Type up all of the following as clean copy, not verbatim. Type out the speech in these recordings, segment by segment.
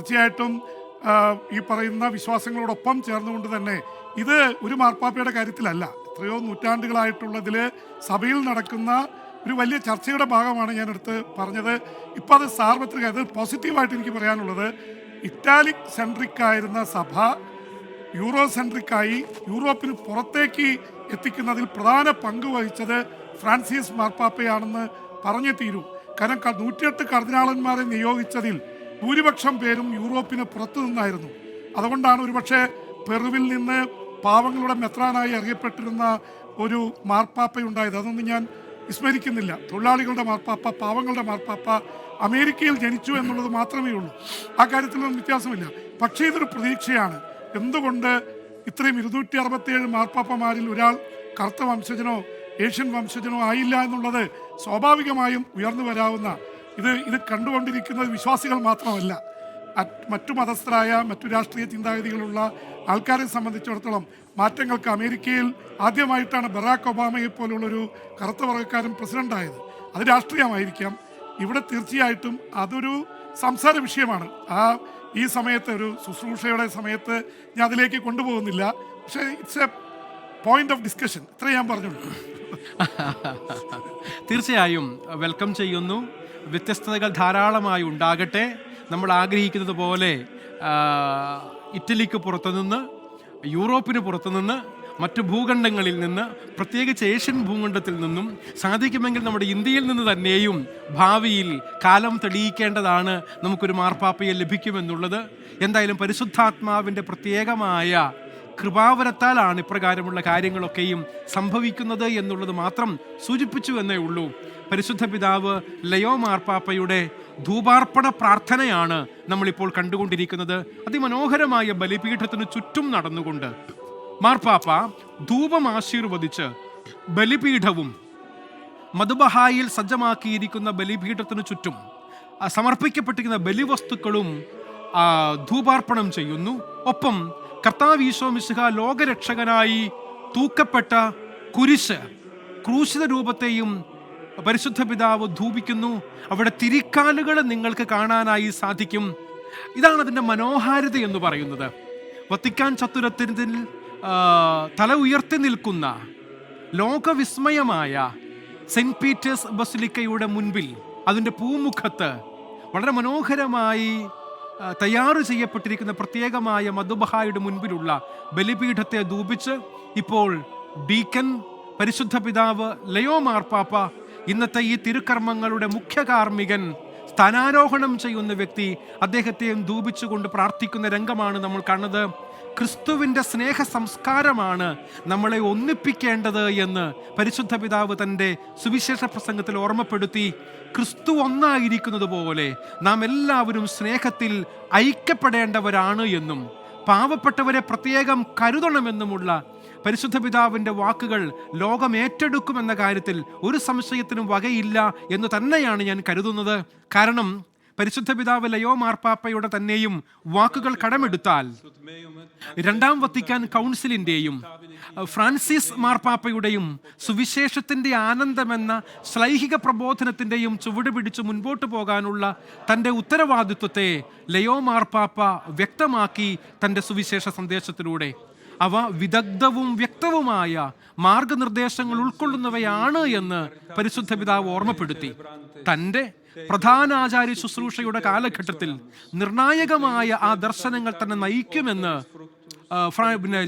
തീർച്ചയായിട്ടും ഈ പറയുന്ന വിശ്വാസങ്ങളോടൊപ്പം ചേർന്നുകൊണ്ട് തന്നെ ഇത് ഒരു മാർപ്പാപ്പയുടെ കാര്യത്തിലല്ല, എത്രയോ നൂറ്റാണ്ടുകളായിട്ടുള്ളതിൽ സഭയിൽ നടക്കുന്ന ഒരു വലിയ ചർച്ചയുടെ ഭാഗമാണ് ഞാൻ എടുത്ത് പറഞ്ഞത്. ഇപ്പോൾ അത് സാർവത്രിക, അത് പോസിറ്റീവായിട്ട് എനിക്ക് പറയാനുള്ളത്, ഇറ്റാലിക് സെൻട്രിക് ആയിരുന്ന സഭ യൂറോ സെൻട്രിക്കായി യൂറോപ്പിന് പുറത്തേക്ക് എത്തിക്കുന്നതിൽ പ്രധാന പങ്ക് വഹിച്ചത് ഫ്രാൻസിസ് മാർപ്പാപ്പയാണെന്ന് പറഞ്ഞേ തീരൂ. കാരണം 108 കർദിനാളന്മാരെ നിയോഗിച്ചതിൽ ഭൂരിപക്ഷം പേരും യൂറോപ്പിന് പുറത്തു നിന്നായിരുന്നു. അതുകൊണ്ടാണ് ഒരുപക്ഷെ പെറുവിൽ നിന്ന് പാവങ്ങളുടെ മെത്രാനായി അറിയപ്പെട്ടിരുന്ന ഒരു മാർപ്പാപ്പയുണ്ടായത്. അതൊന്നും ഞാൻ വിസ്മരിക്കുന്നില്ല. തൊഴിലാളികളുടെ മാർപ്പാപ്പ, പാവങ്ങളുടെ മാർപ്പാപ്പ, അമേരിക്കയിൽ ജനിച്ചു എന്നുള്ളത് മാത്രമേ ഉള്ളൂ. ആ കാര്യത്തിലൊന്നും വ്യത്യാസമില്ല. പക്ഷേ ഇതൊരു പ്രതീക്ഷയാണ്. എന്തുകൊണ്ട് ഇത്രയും 267 മാർപ്പാപ്പമാരിൽ ഒരാൾ കറുത്ത വംശജനോ ഏഷ്യൻ വംശജനോ ആയില്ല എന്നുള്ളത് സ്വാഭാവികമായും ഉയർന്നു വരാവുന്ന, ഇത് കണ്ടുകൊണ്ടിരിക്കുന്നത് വിശ്വാസികൾ മാത്രമല്ല, മറ്റു മതസ്ഥരായ മറ്റു രാഷ്ട്രീയ ചിന്താഗതികളുള്ള ആൾക്കാരെ സംബന്ധിച്ചിടത്തോളം മാറ്റങ്ങൾക്ക് അമേരിക്കയിൽ ആദ്യമായിട്ടാണ് ബറാക്ക് ഒബാമയെ പോലുള്ളൊരു കറുത്ത വർഗ്ഗക്കാരൻ പ്രസിഡൻ്റായത്. അത് രാഷ്ട്രീയമായിരിക്കാം. ഇവിടെ തീർച്ചയായിട്ടും അതൊരു സംസാര വിഷയമാണ്. ഈ സമയത്ത് ഒരു ശുശ്രൂഷയുടെ സമയത്ത് ഞാൻ അതിലേക്ക് കൊണ്ടുപോകുന്നില്ല. പക്ഷേ it's A point of discussion. ഇത്ര ഞാൻ പറഞ്ഞുള്ളൂ. തീർച്ചയായും വെൽക്കം ചെയ്യുന്നു. വ്യത്യസ്തതകൾ ധാരാളമായി ഉണ്ടാകട്ടെ. നമ്മൾ ആഗ്രഹിക്കുന്നത് പോലെ ഇറ്റലിക്ക് പുറത്തുനിന്ന്, യൂറോപ്പിന് പുറത്തുനിന്ന്, മറ്റു ഭൂഖണ്ഡങ്ങളിൽ നിന്ന്, പ്രത്യേകിച്ച് ഏഷ്യൻ ഭൂഖണ്ഡത്തിൽ നിന്നും, സാധിക്കുമെങ്കിൽ നമ്മുടെ ഇന്ത്യയിൽ നിന്ന് തന്നെയും ഭാവിയിൽ കാലം തെളിയിക്കേണ്ടതാണ് നമുക്കൊരു മാർപ്പാപ്പയെ ലഭിക്കുമെന്നുള്ളത്. എന്തായാലും പരിശുദ്ധാത്മാവിൻ്റെ പ്രത്യേകമായ കൃപാവരത്താലാണ് ഇപ്രകാരമുള്ള കാര്യങ്ങളൊക്കെയും സംഭവിക്കുന്നത് എന്നുള്ളത് മാത്രം സൂചിപ്പിച്ചു എന്നേ ഉള്ളൂ. പരിശുദ്ധ പിതാവ് ലയോ മാർപ്പാപ്പയുടെ ധൂപാർപ്പണ പ്രാർത്ഥനയാണ് നമ്മളിപ്പോൾ കണ്ടുകൊണ്ടിരിക്കുന്നത്. അതിമനോഹരമായ ബലിപീഠത്തിന് ചുറ്റും നടന്നുകൊണ്ട് മാർപ്പാപ്പ ധൂപം ആശീർവദിച്ച് ബലിപീഠവും മധുബഹായിൽ സജ്ജമാക്കിയിരിക്കുന്ന ബലിപീഠത്തിനു ചുറ്റും സമർപ്പിക്കപ്പെട്ടിരിക്കുന്ന ബലിവസ്തുക്കളും ധൂപാർപ്പണം ചെയ്യുന്നു. ഒപ്പം കർത്താവ് ഈശോ മിശിഹ ലോകരക്ഷകനായി തൂക്കപ്പെട്ട ക്രൂശിത രൂപത്തെയും പരിശുദ്ധ പിതാവ് ധൂപിക്കുന്നു. അവിടെ തിരിക്കാലുകൾ നിങ്ങൾക്ക് കാണാനായി സാധിക്കും. ഇതാണ് അതിൻ്റെ മനോഹാരിത എന്ന് പറയുന്നത്. വത്തിക്കാൻ ചത്തുരത്തിൽ തല ഉയർത്തി നിൽക്കുന്ന ലോകവിസ്മയമായ സെന്റ് പീറ്റേഴ്സ് ബസിലിക്കയുടെ മുൻപിൽ, അതിൻ്റെ പൂമുഖത്ത് വളരെ മനോഹരമായി തയ്യാറ് ചെയ്യപ്പെട്ടിരിക്കുന്ന പ്രത്യേകമായ മധുബഹായുടെ മുൻപിലുള്ള ബലിപീഠത്തെ ധൂപിച്ച് ഇപ്പോൾ ഡീക്കൻ പരിശുദ്ധ പിതാവ് ലയോ മാർപ്പാപ്പ, ഇന്നത്തെ ഈ തിരുക്കർമ്മങ്ങളുടെ മുഖ്യ കാർമ്മികൻ, സ്ഥാനാരോഹണം ചെയ്യുന്ന വ്യക്തി, അദ്ദേഹത്തെയും ധൂപിച്ചുകൊണ്ട് പ്രാർത്ഥിക്കുന്ന രംഗമാണ് നമ്മൾ കാണുന്നത്. ക്രിസ്തുവിൻ്റെ സ്നേഹ സംസ്കാരമാണ് നമ്മളെ ഒന്നിപ്പിക്കേണ്ടത് എന്ന് പരിശുദ്ധ പിതാവ് തൻ്റെ സുവിശേഷ പ്രസംഗത്തിൽ ഓർമ്മപ്പെടുത്തി. ക്രിസ്തു ഒന്നായിരിക്കുന്നത് പോലെ നാം എല്ലാവരും സ്നേഹത്തിൽ ഐക്യപ്പെടേണ്ടവരാണ് എന്നും പാവപ്പെട്ടവരെ പ്രത്യേകം കരുതണമെന്നുമുള്ള പരിശുദ്ധ പിതാവിൻ്റെ വാക്കുകൾ ലോകം ഏറ്റെടുക്കുമെന്ന കാര്യത്തിൽ ഒരു സംശയത്തിനും വകയില്ല എന്ന് തന്നെയാണ് ഞാൻ കരുതുന്നത്. കാരണം പരിശുദ്ധ പിതാവ് ലയോ മാർപ്പാപ്പയുടെ തന്നെയും വാക്കുകൾ കടമെടുത്താൽ രണ്ടാം വത്തിക്കാൻ കൗൺസിലിൻ്റെയും ഫ്രാൻസിസ് മാർപ്പാപ്പയുടെയും സുവിശേഷത്തിൻ്റെ ആനന്ദമെന്ന ശ്ലൈഹിക പ്രബോധനത്തിൻ്റെയും ചുവട് പിടിച്ച് മുൻപോട്ട് പോകാനുള്ള തൻ്റെ ഉത്തരവാദിത്വത്തെ ലയോ മാർപ്പാപ്പ വ്യക്തമാക്കി തൻ്റെ സുവിശേഷ സന്ദേശത്തിലൂടെ. അവ വിദഗ്ധവും വ്യക്തവുമായ മാർഗനിർദ്ദേശങ്ങൾ ഉൾക്കൊള്ളുന്നവയാണ് എന്ന് പരിശുദ്ധ പിതാവ് ഓർമ്മപ്പെടുത്തി. തൻ്റെ പ്രധാനാചാര്യ ശുശ്രൂഷയുടെ കാലഘട്ടത്തിൽ നിർണായകമായ ആ ദർശനങ്ങൾ തന്നെ നയിക്കുമെന്ന്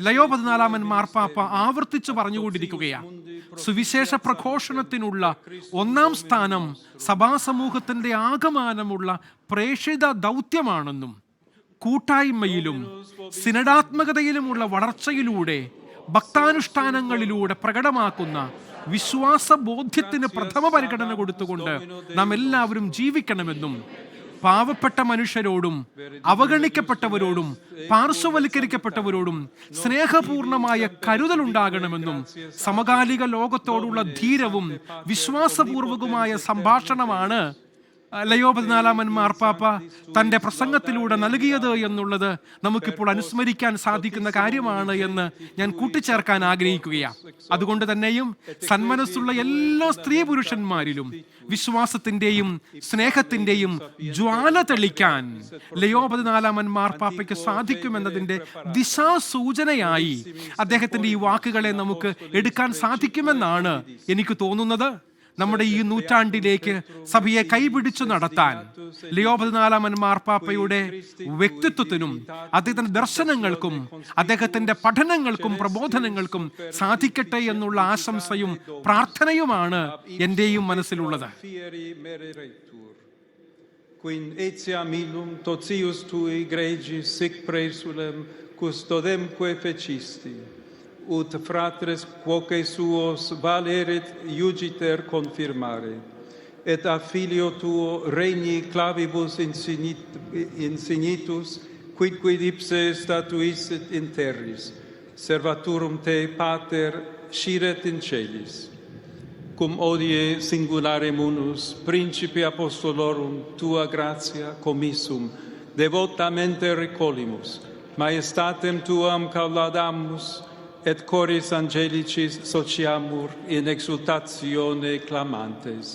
ലയോ 14 മാർപ്പാപ്പ ആവർത്തിച്ച് പറഞ്ഞുകൊണ്ടിരിക്കുകയാണ്. സുവിശേഷ പ്രഘോഷണത്തിനുള്ള 1-ാം സ്ഥാനം സഭാസമൂഹത്തിൻ്റെ ആകമാനമുള്ള പ്രേക്ഷിത ദൗത്യമാണെന്നും കൂട്ടായ്മയിലും സിനഡാത്മകതയിലുമുള്ള വളർച്ചയിലൂടെ ഭക്താനുഷ്ഠാനങ്ങളിലൂടെ പ്രകടമാക്കുന്ന വിശ്വാസബോധ്യത്തിന് പ്രഥമ പരിഗണന കൊടുത്തുകൊണ്ട് നാം എല്ലാവരും ജീവിക്കണമെന്നും പാവപ്പെട്ട മനുഷ്യരോടും അവഗണിക്കപ്പെട്ടവരോടും പാർശ്വവൽക്കരിക്കപ്പെട്ടവരോടും സ്നേഹപൂർണമായ കരുതലുണ്ടാകണമെന്നും സമകാലിക ലോകത്തോടുള്ള ധീരവും വിശ്വാസപൂർവകമായ സംഭാഷണമാണ് ലയോ 14 മാർപ്പാപ്പ തൻ്റെ പ്രസംഗത്തിലൂടെ നൽകിയത് എന്നുള്ളത് നമുക്കിപ്പോൾ അനുസ്മരിക്കാൻ സാധിക്കുന്ന കാര്യമാണ് എന്ന് ഞാൻ കൂട്ടിച്ചേർക്കാൻ ആഗ്രഹിക്കുകയാണ്. അതുകൊണ്ട് തന്നെയും സന്മനസ്സുള്ള എല്ലാ സ്ത്രീ പുരുഷന്മാരിലും വിശ്വാസത്തിന്റെയും സ്നേഹത്തിന്റെയും ജ്വാല തെളിക്കാൻ ലയോ 14 മാർപ്പാപ്പയ്ക്ക് സാധിക്കുമെന്നതിന്റെ ദിശാസൂചനയായി അദ്ദേഹത്തിന്റെ ഈ വാക്കുകളെ നമുക്ക് എടുക്കാൻ സാധിക്കുമെന്നാണ് എനിക്ക് തോന്നുന്നത്. നമ്മുടെ ഈ നൂറ്റാണ്ടിലേക്ക് സഭയെ കൈപിടിച്ചു നടത്താൻ ലയോ 14 മാർപ്പാപ്പയുടെ വ്യക്തിത്വത്തിനും അദ്ദേഹത്തിന്റെ ദർശനങ്ങൾക്കും അദ്ദേഹത്തിന്റെ പഠനങ്ങൾക്കും പ്രബോധനങ്ങൾക്കും സാധിക്കട്ടെ എന്നുള്ള ആശംസയും പ്രാർത്ഥനയുമാണ് എന്റെയും മനസ്സിലുള്ളത്. Quin etiam illum totius tui gregis sic praesulem custodemque fecisti, ut fratres quoque suos valeret iugiter confirmare, et a filio tuo regni clavibus insinitus, quidquid ipse statuisset in terris, servaturum te pater sciret in celis. Cum odie singulare munus, principi apostolorum tua gratia commissum, devotamente recolimus, maestatem tuam cauladamus, et coris angelicis sociamur in exultatione clamantes.